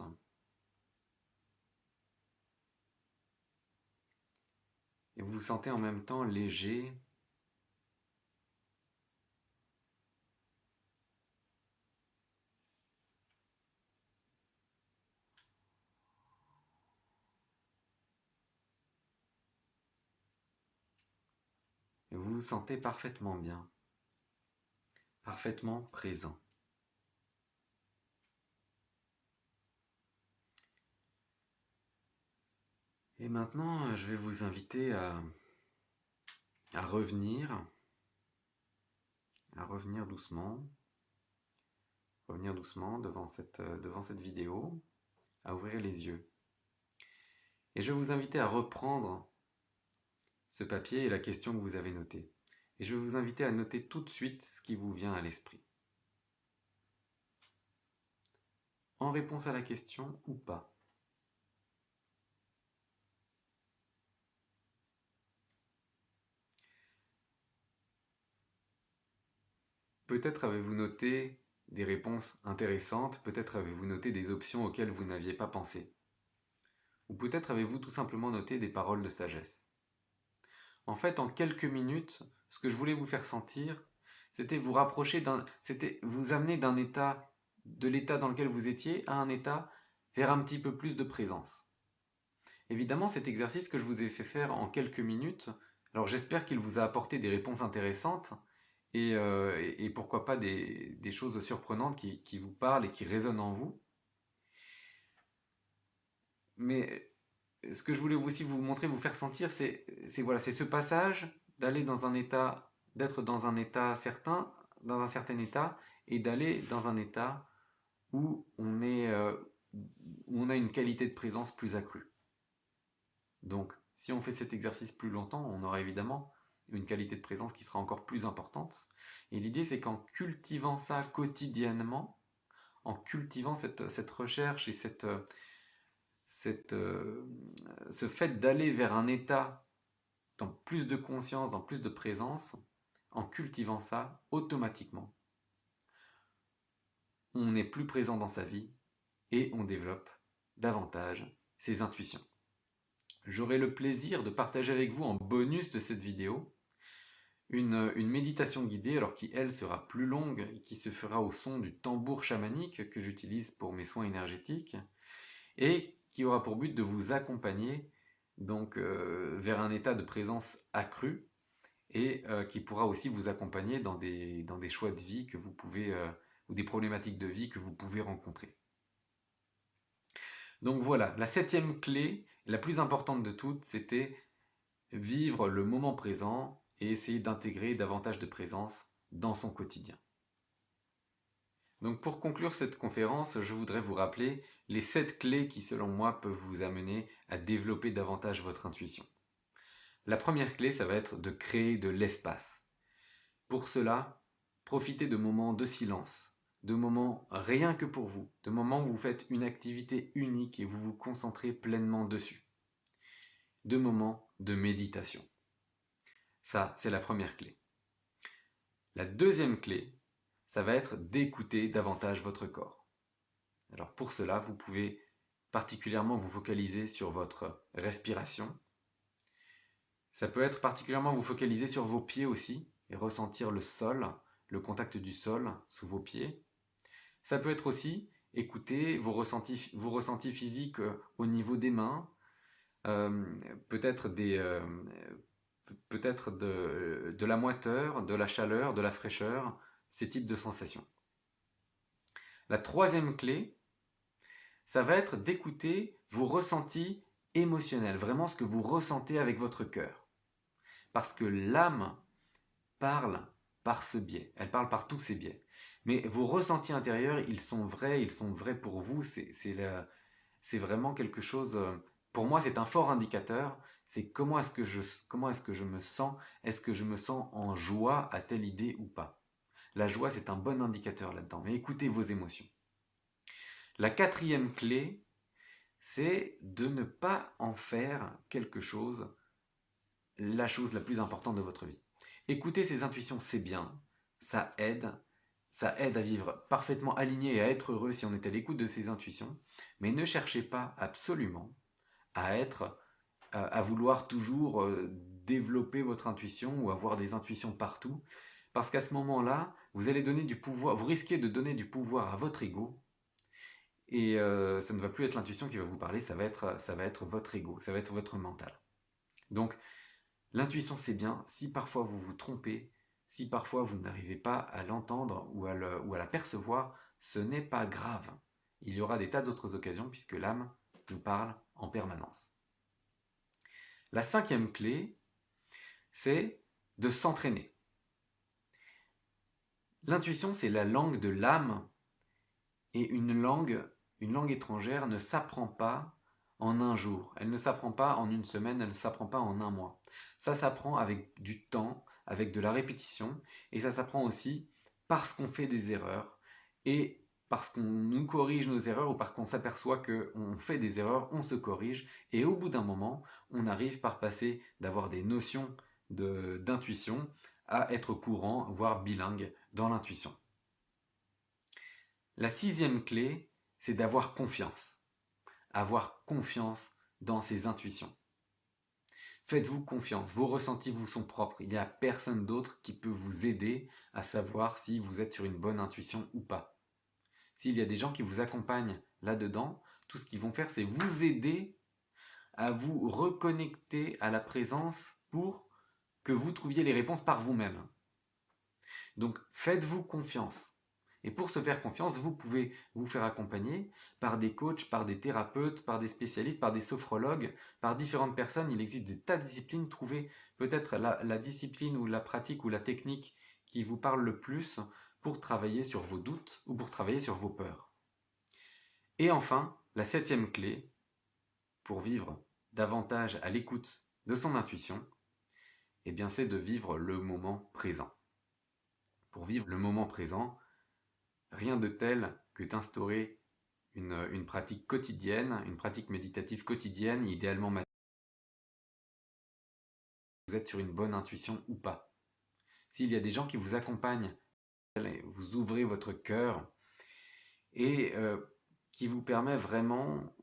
Et vous vous sentez en même temps léger. Et vous vous sentez parfaitement bien, parfaitement présent. Et maintenant, je vais vous inviter à revenir doucement devant cette vidéo, à ouvrir les yeux. Et je vais vous inviter à reprendre ce papier et la question que vous avez notée. Et je vais vous inviter à noter tout de suite ce qui vous vient à l'esprit. En réponse à la question ou pas. Peut-être avez-vous noté des réponses intéressantes, peut-être avez-vous noté des options auxquelles vous n'aviez pas pensé. Ou peut-être avez-vous tout simplement noté des paroles de sagesse. En fait, en quelques minutes, ce que je voulais vous faire sentir, c'était vous rapprocher c'était vous amener de l'état dans lequel vous étiez, à un état vers un petit peu plus de présence. Évidemment, cet exercice que je vous ai fait faire en quelques minutes, alors j'espère qu'il vous a apporté des réponses intéressantes, et pourquoi pas des choses surprenantes qui vous parlent et qui résonnent en vous. Mais ce que je voulais aussi vous montrer, vous faire sentir, c'est ce passage d'aller dans un état d'être dans un état certain, dans un certain état, et d'aller dans un état où où on a une qualité de présence plus accrue. Donc, si on fait cet exercice plus longtemps, on aura évidemment une qualité de présence qui sera encore plus importante. Et l'idée, c'est qu'en cultivant ça quotidiennement, en cultivant cette recherche et ce fait d'aller vers un état dans plus de conscience, dans plus de présence, en cultivant ça, automatiquement, on est plus présent dans sa vie et on développe davantage ses intuitions. J'aurai le plaisir de partager avec vous en bonus de cette vidéo une méditation guidée, alors qui elle sera plus longue et qui se fera au son du tambour chamanique que j'utilise pour mes soins énergétiques et qui aura pour but de vous accompagner donc vers un état de présence accru et qui pourra aussi vous accompagner dans des choix de vie que vous pouvez ou des problématiques de vie que vous pouvez rencontrer. Donc voilà, la 7e clé, la plus importante de toutes, c'était vivre le moment présent et essayer d'intégrer davantage de présence dans son quotidien. Donc pour conclure cette conférence, je voudrais vous rappeler les 7 clés qui, selon moi, peuvent vous amener à développer davantage votre intuition. La première clé, ça va être de créer de l'espace. Pour cela, profitez de moments de silence, de moments rien que pour vous, de moments où vous faites une activité unique et vous vous concentrez pleinement dessus. De moments de méditation. Ça, c'est la première clé. La deuxième clé, ça va être d'écouter davantage votre corps. Alors pour cela, vous pouvez particulièrement vous focaliser sur votre respiration. Ça peut être particulièrement vous focaliser sur vos pieds aussi et ressentir le sol, le contact du sol sous vos pieds. Ça peut être aussi écouter vos ressentis physiques au niveau des mains, peut-être de la moiteur, de la chaleur, de la fraîcheur, ces types de sensations. La troisième clé, ça va être d'écouter vos ressentis émotionnels, vraiment ce que vous ressentez avec votre cœur. Parce que l'âme parle par ce biais, elle parle par tous ces biais. Mais vos ressentis intérieurs, ils sont vrais pour vous, c'est vraiment quelque chose, pour moi c'est un fort indicateur, c'est comment est-ce que je me sens, est-ce que je me sens en joie à telle idée ou pas. La joie c'est un bon indicateur là-dedans, mais écoutez vos émotions. La quatrième clé, c'est de ne pas en faire quelque chose, la chose la plus importante de votre vie. Écouter ses intuitions, c'est bien, ça aide à vivre parfaitement aligné et à être heureux si on est à l'écoute de ses intuitions, mais ne cherchez pas absolument à vouloir toujours développer votre intuition ou avoir des intuitions partout, parce qu'à ce moment-là, vous allez donner du pouvoir, vous risquez de donner du pouvoir à votre ego, et ça ne va plus être l'intuition qui va vous parler, ça va être votre ego, ça va être votre mental. Donc, l'intuition c'est bien, si parfois vous vous trompez, si parfois vous n'arrivez pas à l'entendre ou à la percevoir, ce n'est pas grave. Il y aura des tas d'autres occasions puisque l'âme nous parle en permanence. La cinquième clé, c'est de s'entraîner. L'intuition, c'est la langue de l'âme et une langue étrangère ne s'apprend pas en un jour, elle ne s'apprend pas en une semaine, elle ne s'apprend pas en un mois. Ça s'apprend avec du temps, avec de la répétition, et ça s'apprend aussi parce qu'on fait des erreurs, et parce qu'on nous corrige nos erreurs, ou parce qu'on s'aperçoit qu'on fait des erreurs, on se corrige, et au bout d'un moment, on arrive par passer d'avoir des notions d'intuition à être courant, voire bilingue dans l'intuition. La sixième clé, c'est d'avoir confiance. Avoir confiance dans ses intuitions. Faites-vous confiance, vos ressentis vous sont propres, il n'y a personne d'autre qui peut vous aider à savoir si vous êtes sur une bonne intuition ou pas. S'il y a des gens qui vous accompagnent là-dedans, tout ce qu'ils vont faire c'est vous aider à vous reconnecter à la présence pour que vous trouviez les réponses par vous-même. Donc faites-vous confiance. Et pour se faire confiance, vous pouvez vous faire accompagner par des coachs, par des thérapeutes, par des spécialistes, par des sophrologues, par différentes personnes. Il existe des tas de disciplines. Trouvez peut-être la discipline ou la pratique ou la technique qui vous parle le plus pour travailler sur vos doutes ou pour travailler sur vos peurs. Et enfin, la 7e clé pour vivre davantage à l'écoute de son intuition, eh bien, c'est de vivre le moment présent. Pour vivre le moment présent, rien de tel que d'instaurer une pratique quotidienne, une pratique méditative quotidienne, idéalement vous êtes sur une bonne intuition ou pas. S'il y a des gens qui vous accompagnent, vous ouvrez votre cœur et qui vous permet vraiment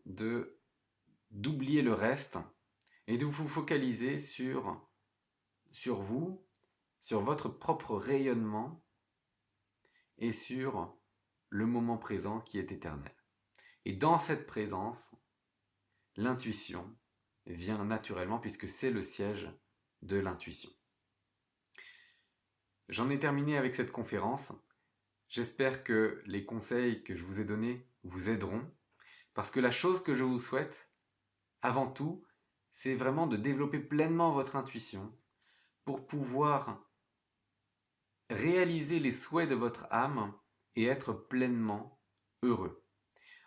d'oublier le reste et de vous focaliser sur vous, sur votre propre rayonnement et sur le moment présent qui est éternel. Et dans cette présence, l'intuition vient naturellement puisque c'est le siège de l'intuition. J'en ai terminé avec cette conférence. J'espère que les conseils que je vous ai donnés vous aideront parce que la chose que je vous souhaite, avant tout, c'est vraiment de développer pleinement votre intuition pour pouvoir réaliser les souhaits de votre âme et être pleinement heureux.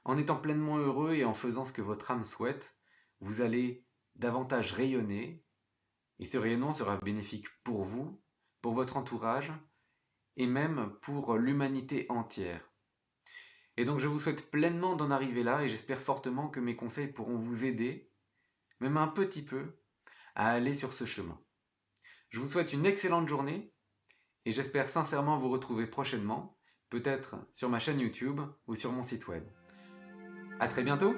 En étant pleinement heureux et en faisant ce que votre âme souhaite, vous allez davantage rayonner et ce rayonnement sera bénéfique pour vous, pour votre entourage et même pour l'humanité entière. Et donc je vous souhaite pleinement d'en arriver là et j'espère fortement que mes conseils pourront vous aider, même un petit peu, à aller sur ce chemin. Je vous souhaite une excellente journée et j'espère sincèrement vous retrouver prochainement, peut-être sur ma chaîne YouTube ou sur mon site web. À très bientôt!